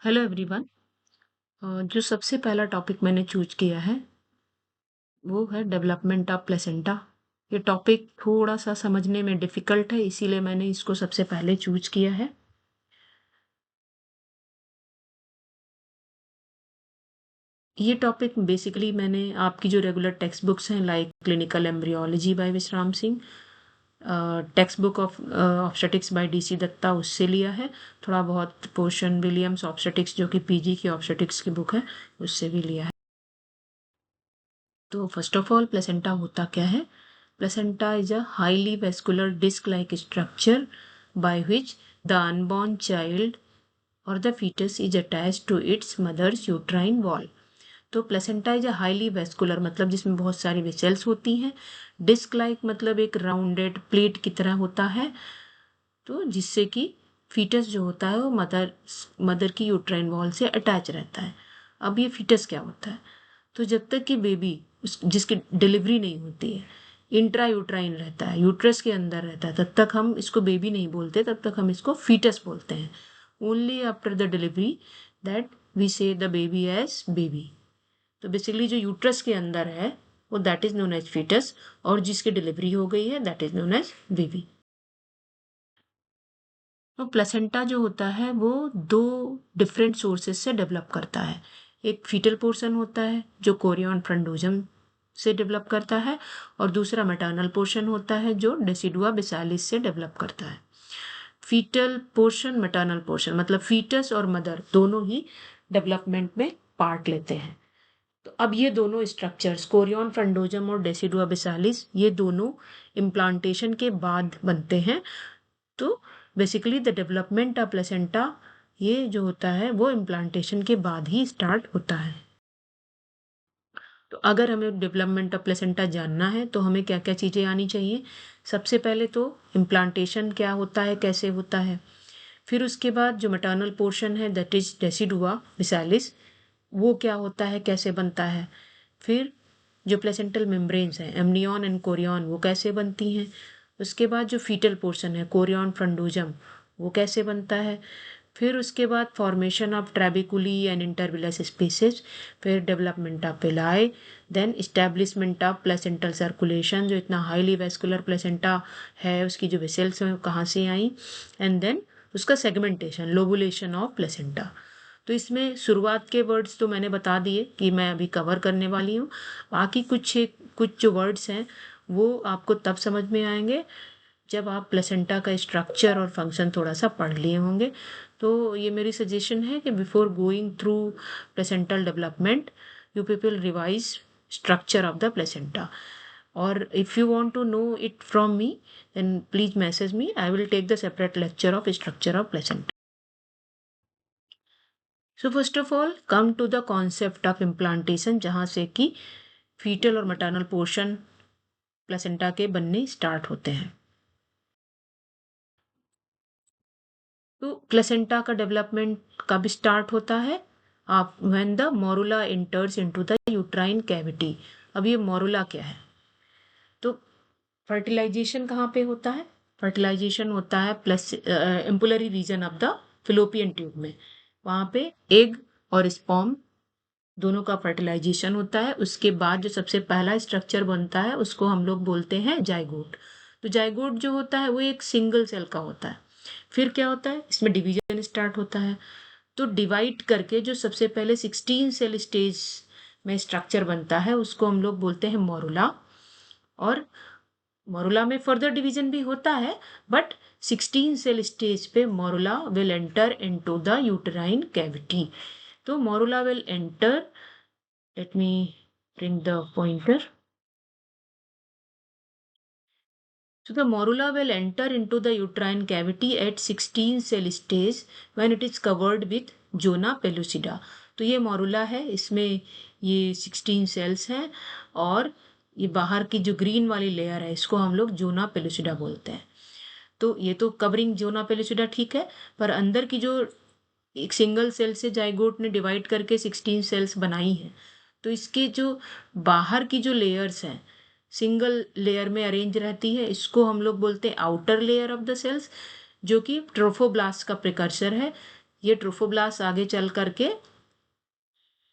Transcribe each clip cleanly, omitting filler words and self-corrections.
Hello everyone. जो सबसे पहला टॉपिक मैंने चूज किया है वो है डेवलपमेंट ऑफ प्लेसेंटा। ये टॉपिक थोड़ा सा समझने में डिफ़िकल्ट है, इसीलिए मैंने इसको सबसे पहले चूज किया है। ये टॉपिक बेसिकली मैंने आपकी जो रेगुलर टेक्स्ट बुक्स हैं like clinical embryology by Vishram Singh, text book of obstetrics by DC Dutta, उससे लिया है। थोड़ा बहुत पोर्शन विलियम्स ऑब्स्टेटिक्स जो कि पीजी की ऑब्स्टेटिक्स की बुक है, उससे भी लिया है। तो फर्स्ट ऑफ ऑल प्लेसेंटा होता क्या है? Placenta is a highly vascular disc-like structure by which the unborn child or the fetus is attached to its mother's uterine wall. तो placenta is a highly vascular मतलब जिसमें बहुत सारी vessels होती हैं। डिस्क लाइक मतलब एक राउंडेड प्लेट की तरह होता है, तो जिससे कि फीटस जो होता है वो मदर की यूट्राइन वॉल से अटैच रहता है। अब ये फीटस क्या होता है? तो जब तक कि बेबी जिसकी डिलीवरी नहीं होती है इंट्रा यूट्राइन रहता है, यूट्रस के अंदर रहता है, तब तक हम इसको बेबी नहीं बोलते, तब तक हम इसको फीटस बोलते हैं। Only after the delivery that we say the baby as baby. तो बेसिकली जो यूट्रस के अंदर है वो that is known as foetus, और जिसकी डिलीवरी हो गई है that is known as baby. तो प्लेसेंटा जो होता है वो दो डिफरेंट सोर्सेस से डेवलप करता है। एक फीटल पोर्शन होता है जो कोरियन फ्रंडोजम से डेवलप करता है, और दूसरा मैटरनल पोर्शन होता है जो डेसिडुआ बिसालिस से डेवलप करता है। फीटल पोर्शन, मैटरनल पोर्शन मतलब फीटस और मदर दोनों ही डेवलपमेंट में पार्ट लेते हैं। तो अब ये दोनों स्ट्रक्चर्स कोरियन फ्रंडोजम और डेसिडुआ बिसालिस ये दोनों इम्प्लांटेशन के बाद बनते हैं। तो basically the development of placenta ये जो होता है वो इम्प्लांटेशन के बाद ही स्टार्ट होता है। तो अगर हमें डेवलपमेंट ऑफ प्लेसेंटा जानना है तो हमें क्या क्या चीज़ें आनी चाहिए? सबसे पहले तो इम्प्लांटेशन क्या होता है, कैसे होता है। फिर उसके बाद जो मैटरनल पोर्शन है दैट इज डेसिडुआ बिसालिस, वो क्या होता है, कैसे बनता है। फिर जो प्लेसेंटल मेम्ब्रेन्स हैं एमनियन एंड कोरियन वो कैसे बनती हैं। उसके बाद जो फीटल पोर्शन है कोरियन फ्रंडोजम वो कैसे बनता है। फिर उसके बाद formation of trabeculae and intervillous spaces, फिर development of villi, then establishment of placental circulation, जो इतना हाईली वेस्कुलर प्लेसेंटा है उसकी जो वेसल्स हैं कहाँ से आई, एंड देन उसका सेगमेंटेशन, लोबुलेशन ऑफ प्लेसेंटा। तो इसमें शुरुआत के वर्ड्स तो मैंने बता दिए कि मैं अभी कवर करने वाली हूँ। बाकी कुछ जो वर्ड्स हैं वो आपको तब समझ में आएंगे जब आप प्लेसेंटा का स्ट्रक्चर और फंक्शन थोड़ा सा पढ़ लिए होंगे। तो ये मेरी सजेशन है कि before going through placental development you people revise structure of the placenta, और if you want to know it from me then please message me, I will take the separate lecture of structure of placenta. So first of all come to the concept of implantation, जहाँ से कि fetal और maternal portion placenta के बनने start होते हैं। तो placenta का डेवलपमेंट कब स्टार्ट होता है? आप when the morula enters into the uterine cavity. अब ये मोरुला क्या है? तो फर्टिलाइजेशन कहाँ पे होता है? फर्टिलाइजेशन होता है plus ampullary region of the fallopian tube में। वहाँ पे एग और स्पर्म दोनों का फर्टिलाइजेशन होता है। उसके बाद जो सबसे पहला स्ट्रक्चर बनता है उसको हम लोग बोलते हैं जाइगोट। तो जाइगोट जो होता है वो एक सिंगल सेल का होता है। फिर क्या होता है, इसमें डिवीजन स्टार्ट होता है। तो डिवाइड करके जो सबसे पहले 16 सेल स्टेज में स्ट्रक्चर बनता है उसको हम लोग बोलते हैं मोरुला। और मोरुला में फर्दर डिवीजन भी होता है, बट 16 सेल स्टेज पे morula will enter into the uterine cavity. तो morula will enter, let me bring the pointer. So the morula will enter into the uterine cavity at 16 cell stage when it is covered with zona pellucida. तो ये morula है, इसमें ये 16 sales हैं, और ये बाहर की जो ग्रीन वाली लेयर है इसको हम लोग जोना पेलुसिडा बोलते हैं। तो ये तो कवरिंग जोना पेलुसिडा ठीक है, पर अंदर की जो एक सिंगल सेल से जाइगोट ने डिवाइड करके 16 सेल्स बनाई हैं, तो इसके जो बाहर की जो लेयर्स हैं सिंगल लेयर में अरेंज रहती है, इसको हम लोग बोलते हैं outer layer of the cells, जो कि ट्रोफोब्लास्ट का प्रिकर्सर है। ये ट्रोफोब्लास्ट आगे चल करके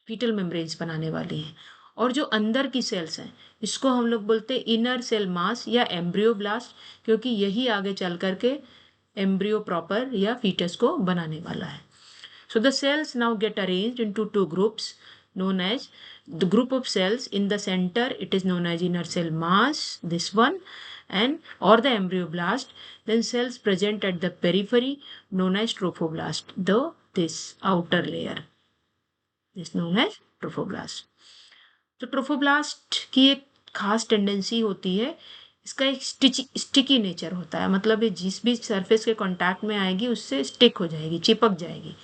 फीटल मेम्ब्रेन्स बनाने वाली हैं। और जो अंदर की सेल्स हैं इसको हम लोग बोलते हैं इनर सेल मास या एम्ब्रियोब्लास्ट, क्योंकि यही आगे चल करके एम्ब्रियो प्रॉपर या फीटस को बनाने वाला है। So the cells now get arranged into two groups known as the group of cells in the center, it is known as inner cell mass, this one, and or the embryoblast. Then cells present at the periphery known as trophoblast, the this outer layer is known as trophoblast. तो trophoblast की एक खास tendency होती है, इसका एक sticky nature होता है, मतलब ये जिस भी सरफेस के कांटेक्ट में आएगी उससे स्टिक हो जाएगी, चिपक जाएगी।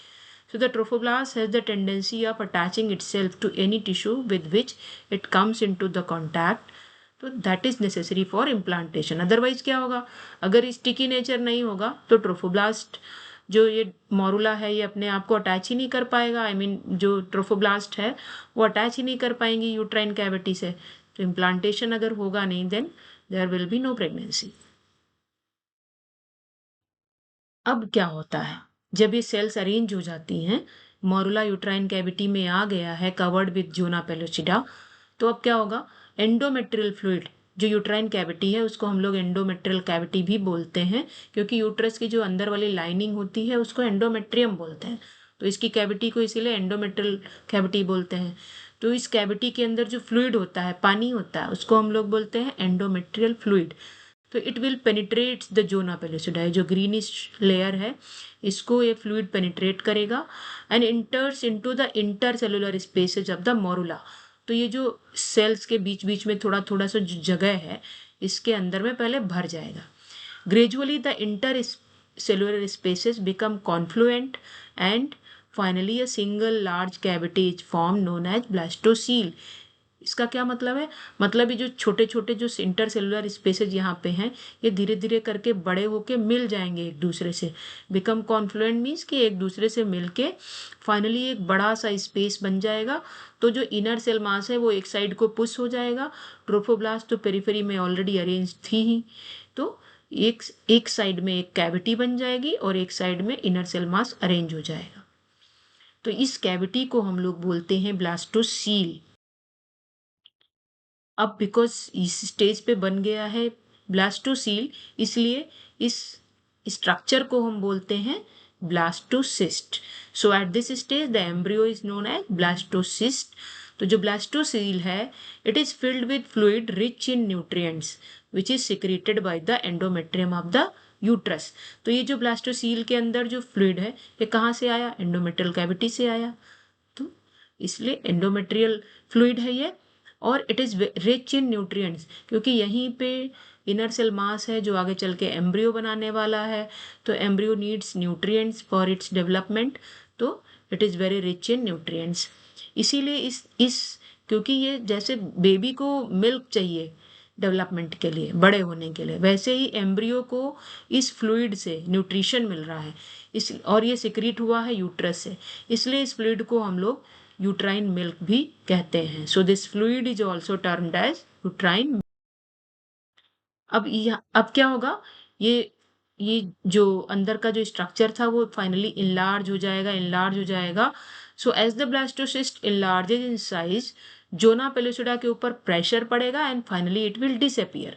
So the trophoblast has the tendency of attaching itself to any tissue with which it comes into the contact. तो that is necessary for implantation. Otherwise क्या होगा, अगर स्टिकी नेचर नहीं होगा तो ट्रोफोब्लास्ट जो ये मोरुला है ये अपने आप को अटैच ही नहीं कर पाएगा। I mean जो ट्रोफोब्लास्ट है वो अटैच ही नहीं कर पाएंगी यूट्राइन कैविटी से। तो इम्प्लांटेशन अगर होगा नहीं then there will be no pregnancy. अब क्या होता है, जब ये सेल्स अरेंज हो जाती हैं, मोरुला यूट्राइन कैविटी में आ गया है कवर्ड विद जोना पेलोसिडा, तो अब क्या होगा, एंडोमेट्रियल फ्लूइड जो यूट्राइन कैविटी है उसको हम लोग एंडोमेट्रियल कैविटी भी बोलते हैं, क्योंकि यूट्रस की जो अंदर वाली लाइनिंग होती है उसको एंडोमेट्रियम बोलते हैं, तो इसकी कैविटी को इसीलिए एंडोमेट्रियल कैविटी बोलते हैं। तो इस कैविटी के अंदर जो फ्लूइड होता है, पानी होता है, उसको हम लोग बोलते हैं एंडोमेट्रियल फ्लूइड। तो it will penetrate the zona pellucida, जो ग्रीनिश लेयर है इसको ये फ्लूइड पेनिट्रेट करेगा and enters into the intercellular spaces of the morula. तो ये जो सेल्स के बीच बीच में थोड़ा थोड़ा सा जो जगह है इसके अंदर में पहले भर जाएगा। Gradually the inter cellular spaces become confluent and finally a single large cavity is form known as blastocoel. इसका क्या मतलब है, मतलब ये जो छोटे छोटे जो इंटर सेलुलर स्पेसेज यहाँ पे हैं ये धीरे धीरे करके बड़े होके मिल जाएंगे एक दूसरे से। बिकम कॉन्फ्लुएंट मीन्स कि एक दूसरे से मिलके फाइनली एक बड़ा सा स्पेस बन जाएगा। तो जो इनर सेल मास है वो एक साइड को पुश हो जाएगा, ट्रोफोब्लास्ट तो पेरिफेरी में ऑलरेडी अरेंज थी ही, तो एक साइड में एक कैविटी बन जाएगी और एक साइड में इनर सेल मास अरेंज हो जाएगा। तो इस कैविटी को हम लोग बोलते हैं ब्लास्टोसील। अब बिकॉज इस स्टेज पे बन गया है ब्लास्टोसील, इसलिए इस स्ट्रक्चर को हम बोलते हैं blastocyst. So at this stage the embryo is known as blastocyst. तो जो ब्लास्टोसील है it is filled with fluid rich in nutrients which is secreted by the endometrium of the uterus. तो ये जो ब्लास्टोसील के अंदर जो फ्लूइड है ये कहाँ से आया, एंडोमेट्रियल कैविटी से आया, तो इसलिए एंडोमेट्रियल फ्लूइड है ये। और it is rich in nutrients, क्योंकि यहीं पे इनर सेल मास है जो आगे चल के एम्ब्रियो बनाने वाला है, तो embryo needs nutrients for its development, तो it is very rich in nutrients. इसीलिए इस क्योंकि ये जैसे बेबी को मिल्क चाहिए डेवलपमेंट के लिए, बड़े होने के लिए, वैसे ही एम्ब्रियो को इस फ्लूइड से न्यूट्रिशन मिल रहा है, इस और ये सिक्रीट हुआ है यूट्रस से, इसलिए इस फ्लूइड को हम लोग यूट्राइन मिल्क भी कहते हैं। So this fluid is also termed as uterine. अब क्या होगा, ये जो अंदर का जो स्ट्रक्चर था वो फाइनली इनलार्ज हो जाएगा। So as the blastocyst enlarges in size, zona pellucida के ऊपर प्रेशर पड़ेगा and finally it will disappear.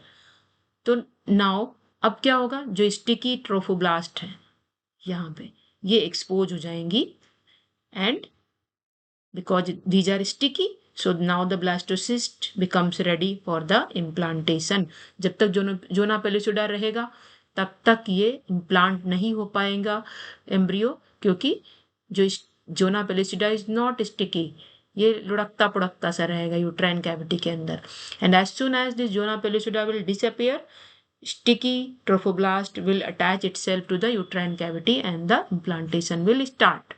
तो नाउ अब क्या होगा, जो स्टिकी ट्रोफोब्लास्ट है यहाँ पे ये एक्सपोज हो जाएंगी and because these are sticky, so now the blastocyst becomes ready for the implantation। जब तक जोना पेलोसिडा रहेगा तब तक ये इम्प्लांट नहीं हो पाएगा एम्ब्रियो, क्योंकि जो zona pellucida is not sticky, ये लुढ़कता पुढ़कता सा रहेगा यूट्राइन कैविटी के अंदर। And as soon as this zona pellucida will disappear, sticky trophoblast will attach itself to the uterine cavity and the implantation will start।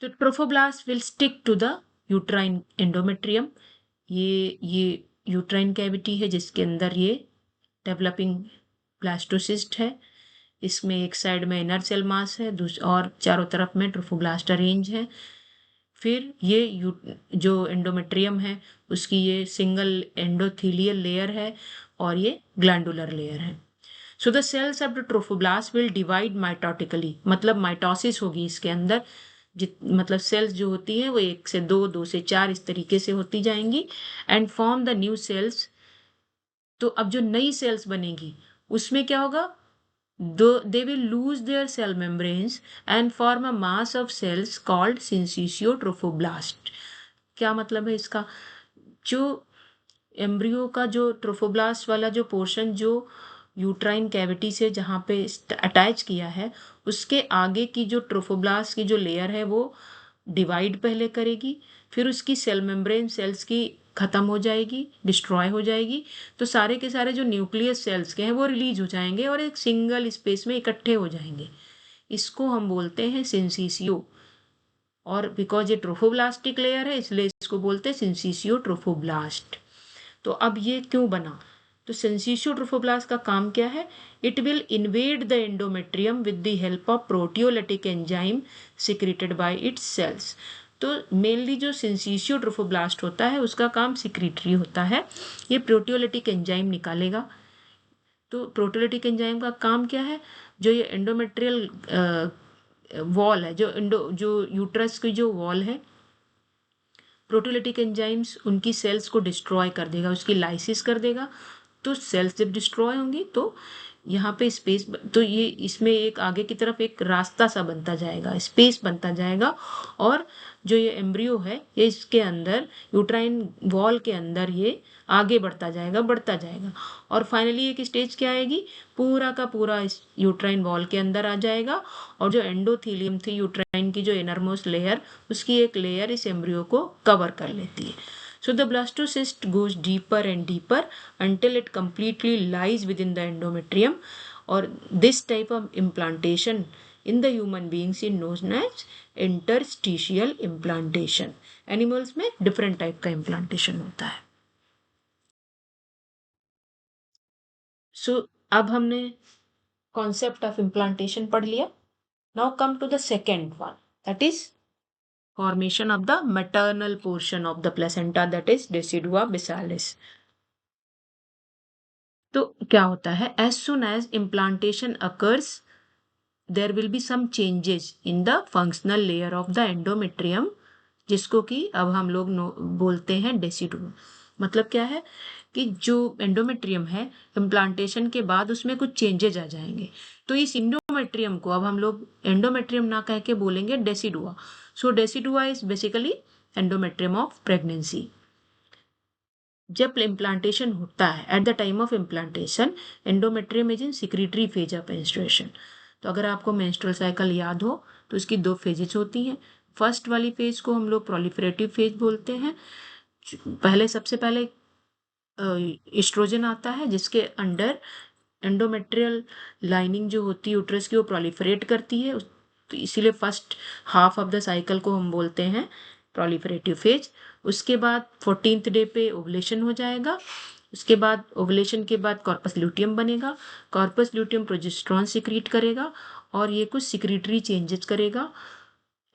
तो trophoblast will stick to the uterine endometrium. ये uterine cavity है जिसके अंदर ये developing blastocyst है, इसमें एक side में इनर सेल मास है और चारों तरफ में ट्रोफोब्लास्ट अरेंज है। फिर ये जो एंडोमेट्रियम है उसकी ये सिंगल एंडोथीलियल लेयर है और ये ग्लैंडुलर लेयर है। So the cells of the trophoblast will divide mitotically, मतलब माइटोसिस होगी इसके अंदर, मतलब सेल्स जो होती हैं वो 1 से 2, 2 से 4 इस तरीके से होती जाएंगी, and form the new sales. तो अब जो नई सेल्स बनेगी उसमें क्या होगा, they will lose their cell membranes and form a mass of cells called syncytiotrophoblasts। क्या मतलब है इसका, जो एम्ब्रियो का जो ट्रोफोब्लास्ट वाला जो पोर्शन जो यूट्राइन कैविटी से जहाँ पे अटैच किया है, उसके आगे की जो ट्रोफोब्लास्ट की जो लेयर है वो डिवाइड पहले करेगी, फिर उसकी सेल मेम्ब्रेन सेल्स की खत्म हो जाएगी, डिस्ट्रॉय हो जाएगी, तो सारे के सारे जो न्यूक्लियस सेल्स के हैं वो रिलीज हो जाएंगे और एक सिंगल स्पेस में इकट्ठे हो जाएंगे। इसको हम बोलते हैं सिंसिसियो, और बिकॉज ये ट्रोफोब्लास्टिक लेयर है इसलिए इसको बोलते हैं सिंसिसियो ट्रोफोब्लास्ट। तो अब ये क्यों बना, तो सिंसिसियो ट्रोफोब्लास्ट का काम क्या है, it will invade the endometrium with the help of proteolytic enzyme secreted by its cells. तो मेनली जो सिंसिसियो ट्रोफोब्लास्ट होता है उसका काम सिक्रेटरी होता है, ये प्रोटियोलिटिक एंजाइम निकालेगा। तो प्रोटियोलिटिक एंजाइम का काम क्या है, जो ये एंडोमेट्रियल वॉल है, जो यूट्रस की जो वॉल है, प्रोटियोलिटिक एंजाइम्स उनकी सेल्स को डिस्ट्रॉय कर देगा, उसकी लाइसिस कर देगा। तो सेल्स जब डिस्ट्रॉय होंगी तो यहाँ पे स्पेस, तो ये इसमें एक आगे की तरफ एक रास्ता सा बनता जाएगा, स्पेस बनता जाएगा, और जो ये एम्ब्रियो है ये इसके अंदर यूट्राइन वॉल के अंदर ये आगे बढ़ता जाएगा, और फाइनली एक स्टेज क्या आएगी, पूरा का पूरा इस यूट्राइन वॉल के अंदर आ जाएगा, और जो एंडोथीलियम थी यूट्राइन की जो इनरमोस्ट लेयर, उसकी एक लेयर इस एम्ब्रियो को कवर कर लेती है। So the blastocyst goes deeper and deeper until it completely lies within the endometrium, और this type of implantation in the human beings is known as interstitial implantation। Animals में different type का implantation होता है। So अब हमने concept of implantation पढ़ लिया। Now come to the second one, that is formation of the maternal portion of the placenta, that is decidua bissalis। तो क्या होता है, as soon as implantation occurs there will be some changes in the functional layer of the endometrium, जिसको कि अब हम लोग बोलते हैं डेसिडुआ। मतलब क्या है कि जो एंडोमेट्रियम है इम्प्लांटेशन के बाद उसमें कुछ चेंजेज आ जाएंगे, तो इस एंडोमेट्रियम को अब हम लोग एंडोमेट्रियम ना कह के बोलेंगे decidua. So decidua is basically endometrium of pregnancy. जब इम्प्लांटेशन होता है, at the time of implantation endometrium is in secretory phase of menstruation. तो अगर आपको मेंस्ट्रुअल साइकिल याद हो तो इसकी 2 फेजेस होती हैं। फर्स्ट वाली फेज को हम लोग प्रोलिफरेटिव फेज बोलते हैं। सबसे पहले एस्ट्रोजन आता है जिसके अंडर एंडोमेट्रियल लाइनिंग जो होती है यूट्रस की वो प्रोलिफरेट करती है, तो इसीलिए first half of the cycle को हम बोलते हैं प्रोलिफरेटिव फेज। उसके बाद 14th डे पे ओवुलेशन हो जाएगा। उसके बाद ओवुलेशन के बाद कॉर्पस ल्यूटियम बनेगा। कॉर्पस ल्यूटियम प्रोजेस्टेरोन सिक्रीट करेगा और ये कुछ सिक्रीटरी चेंजेस करेगा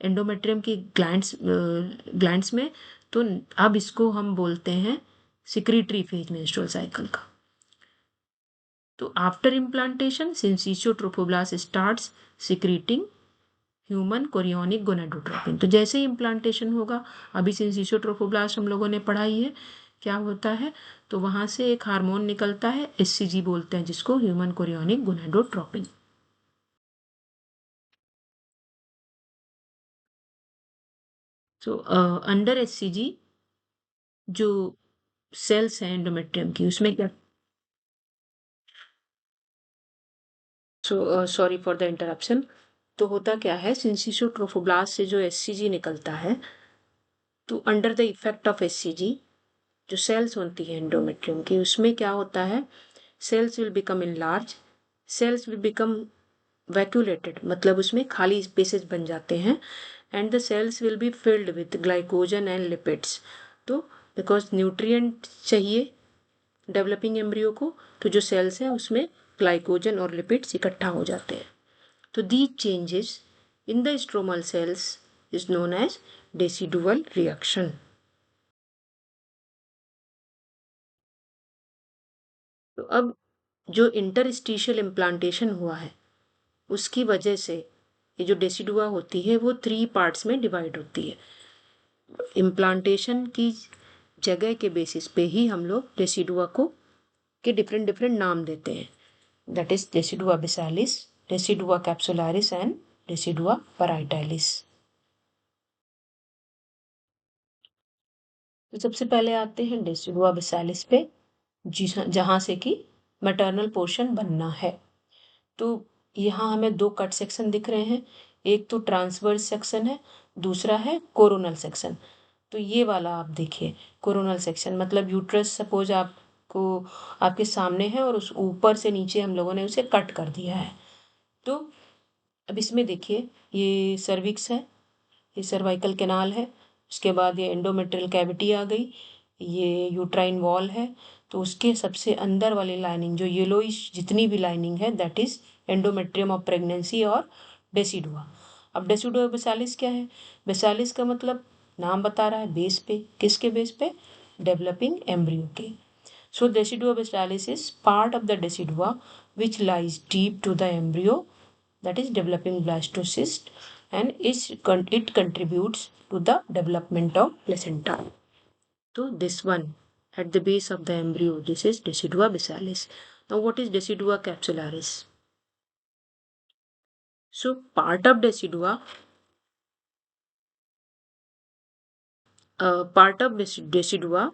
एंडोमेट्रियम की ग्लैंड्स में। तो अब इसको हम बोलते हैं सिक्रीटरी फेज मेंस्ट्रुअल साइकिल का। तो after implantation syncytiotrophoblast starts secreting human chorionic gonadotropin. तो जैसे ही इम्प्लांटेशन होगा, अभी सिंसिसियो ट्रोफोब्लास्ट हम लोगों ने पढ़ाई है क्या होता है, तो वहां से एक हार्मोन निकलता है, एससीजी बोलते हैं जिसको, ह्यूमन कोरियोनिक गोनाडोट्रोपिन। तो अंडर एससीजी जो सेल्स हैं एंडोमेट्रियम की उसमें क्या, सॉरी फॉर द इंटरप्शन। तो होता क्या है, सिंसिसियो ट्रोफोब्लास्ट से जो एससीजी निकलता है, तो under the effect of HCG जो सेल्स होती है एंडोमेट्रियम की उसमें क्या होता है, cells will become enlarge, cells will become vacuolated, मतलब उसमें खाली स्पेसेस बन जाते हैं, and the cells will be filled with glycogen and lipids. तो बिकॉज न्यूट्रिएंट चाहिए डेवलपिंग एम्ब्रियो को, तो जो सेल्स हैं उसमें ग्लाइकोजन और लिपिड्स इकट्ठा हो जाते हैं। तो these changes in the stromal cells is known as decidual reaction। तो अब जो इंटरस्टिशियल इम्प्लांटेशन हुआ है उसकी वजह से ये जो डेसिडुआ होती है वो 3 पार्ट्स में डिवाइड होती है। इम्प्लांटेशन की जगह के बेसिस पे ही हम लोग डेसिडुआ को के डिफरेंट डिफरेंट नाम देते हैं। That is decidua basalis, decidua capsularis and decidua parietalis. तो सबसे पहले आते हैं डेसिडुआ बेसालिस पे, जहाँ से कि मैटरनल पोर्शन बनना है। तो यहाँ हमें 2 कट सेक्शन दिख रहे हैं, एक तो ट्रांसवर्स सेक्शन है, दूसरा है कोरोनल सेक्शन। तो ये वाला आप देखिए, कोरोनल सेक्शन मतलब यूट्रस सपोज आपको आपके सामने है और उस ऊपर से नीचे हम लोगों ने उसे कट कर दिया है। तो अब इसमें देखिए, ये सर्विक्स है, ये सर्वाइकल कैनाल है, उसके बाद ये एंडोमेट्रियल कैविटी आ गई, ये यूट्राइन वॉल है। तो उसके सबसे अंदर वाली लाइनिंग जो येलोइश जितनी भी लाइनिंग है that is endometrium of pregnancy और डेसिडुआ। अब डेसिडुआ बेसालिस क्या है? बेसालिस का मतलब नाम बता रहा है, बेस पे। किसके बेस पे? डेवलपिंग एम्ब्रियो के। So decidua besalis is part of the decidua which lies deep to the embryo, that is developing blastocyst, and it contributes to the development of placenta. So this one at the base of the embryo, this is decidua besalis. Now what is decidua capsularis? So part of decidua, decidua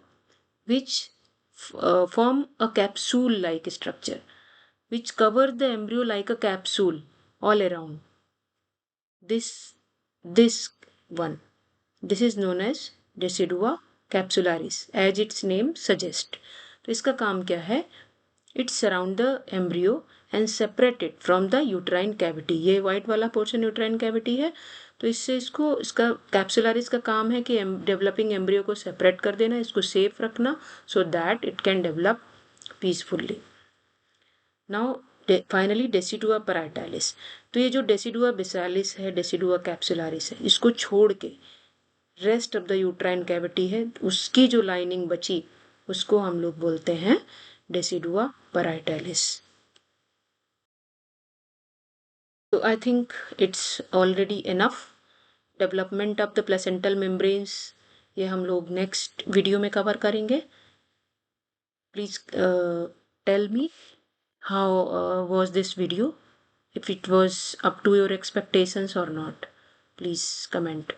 which form a capsule like structure which cover the embryo like a capsule all around. This one, this is known as decidua capsularis as its name suggests. तो इसका काम क्या है? It surround the embryo and separate it from the uterine cavity. ये white वाला portion uterine cavity है, तो इससे इसका कैप्सुलारिस का काम है कि डेवलपिंग एम्ब्रियो को सेपरेट कर देना, इसको सेफ रखना, so that it can develop peacefully. Now finally decidua parietalis. तो ये जो डेसिडुआ बेसालिस है, डेसिडुआ कैप्सुलारिस है, इसको छोड़ के rest of the uterine cavity है, उसकी जो लाइनिंग बची उसको हम लोग बोलते हैं डेसिडुआ पराइटालिस। तो I think it's already enough. Development of the placental membranes ये हम लोग नेक्स्ट वीडियो में कवर करेंगे। Please tell me how was this video, if it was up to your expectations or not. Please comment.